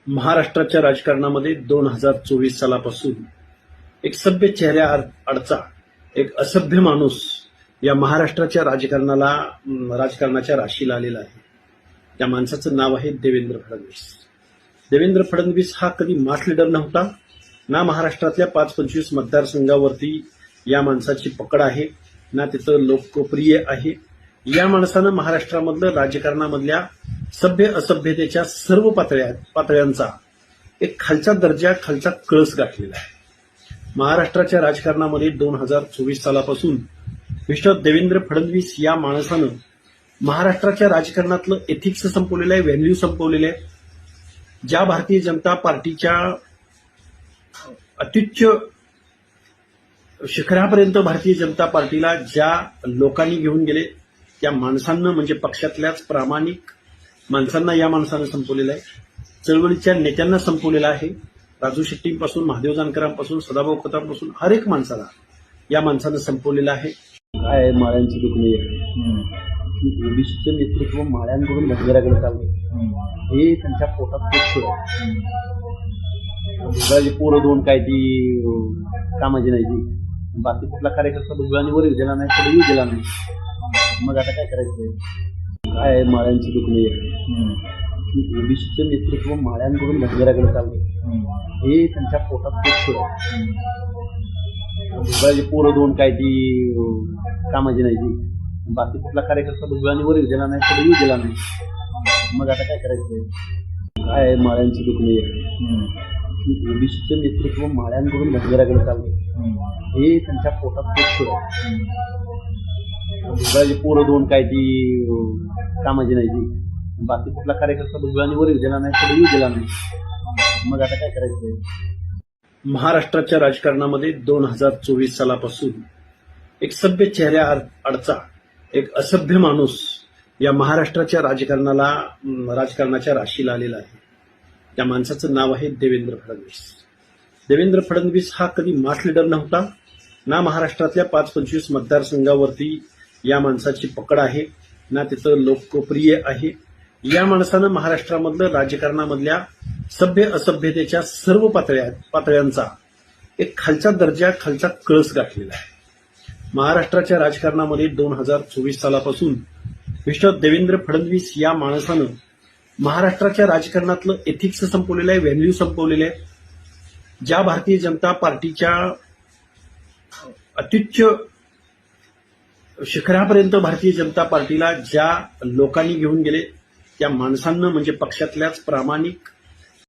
महाराष्ट्राच्या राजकारणामध्ये 2024 सालापासून एक सभ्य चेहऱ्याआडचा एक असभ्य माणूस या महाराष्ट्राच्या राजकारणाच्या राशीला आलेला आहे. त्या माणसाचं नाव आहे देवेंद्र फडणवीस. देवेंद्र फडणवीस हा कधी मास लीडर नव्हता ना. महाराष्ट्रातल्या 5-25 मतदारसंघावरती या माणसाची पकड आहे ना, तिथं लोकप्रिय आहे. या माणसानं महाराष्ट्रामधलं राजकारणामधल्या सभ्य असभ्यतेच्या सर्व पातळ्यांचा एक खालचा दर्जा, खालचा कळस गाठलेला आहे. महाराष्ट्राच्या राजकारणामध्ये 2024 सालापासून मिस्टर देवेंद्र फडणवीस या माणसानं महाराष्ट्राच्या राजकारणातलं एथिक्स संपवलेलं आहे, व्हॅल्यू संपवलेले आहे. ज्या भारतीय जनता पार्टीच्या अत्युच्च शिखरापर्यंत भारतीय जनता पार्टीला ज्या लोकांनी घेऊन गेले, त्या माणसांना म्हणजे पक्षातल्याच प्रामाणिक माणसांना या माणसानं संपवलेलं आहे. चळवळीच्या नेत्यांना संपवलेलं आहे. राजू शेट्टींपासून, महादेव जानकरांपासून, सदाभाऊ खोतांपासून हर एक माणसाला या माणसानं संपवलेलं आहे. काय माळ्यांची दुखणी आहे, ओबीसीचं नेतृत्व माळ्यांकडून भटगराकडे चाललंय. हे त्यांच्या पोटात भुजबळाची पोरं दोन काय ती कामाची नाही ती. बाकी कुठला कार्यकर्ता भुजबळांनी वर येऊ दिला नाही, पुढे येऊ दिला नाही. मग आता काय करायचं? काय माळ्यांची दुखणी आहे, ओबीसीचं नेतृत्व माळ्यांकडून भटगराकडे चाललंय. हे त्यांच्या पोटात भुजबळाची पोरं दोन काय ती कामाची नाही ती. बाकी कुठला कार्यकर्ता भुजबळांनी वर येऊ दिला नाही, पुढे येऊ दिला नाही. मग आता काय करायचं? काय माळ्यांची दुखणी आहे, ओबीसीचं नेतृत्व माळ्यांकडून भटगराकडे चाललंय. हे त्यांच्या पोटात भुजबळाची पोरं दोन काय ती कामाची नाही ती. बाकी कुठला कार्यकर्ता भुजबळांनी वर येऊ दिला नाही, पुढे येऊ दिला नाही. मग आता काय करायचं? महाराष्ट्राच्या राजकारणामध्ये 2024 सालापासून एक सभ्य चेहऱ्याआडचा एक असभ्य माणूस या महाराष्ट्राच्या राजकारणाच्या राशीला आलेला आहे. त्या माणसाचं नाव आहे देवेंद्र फडणवीस. देवेंद्र फडणवीस हा कधी मास लीडर नव्हता ना. महाराष्ट्रातल्या 5-25 मतदारसंघावरती या माणसाची पकड आहे ना, तिथं लोकप्रिय आहे. या माणसानं महाराष्ट्रामधलं राजकारणामधल्या सभ्य असभ्यतेच्या सर्व पातळ्यांचा एक खालचा दर्जा, खालचा कळस गाठलेला आहे. महाराष्ट्राच्या राजकारणामध्ये 2024 सालापासून मिस्टर देवेंद्र फडणवीस या माणसानं महाराष्ट्राच्या राजकारणातलं एथिक्स संपवलेलं आहे, व्हॅल्यू संपवलेले आहे. ज्या भारतीय जनता पार्टीच्या अत्युच्च शिखरापर्यंत भारतीय जनता पार्टीला ज्या लोकांनी घेऊन गेले, त्या माणसांना म्हणजे पक्षातल्याच प्रामाणिक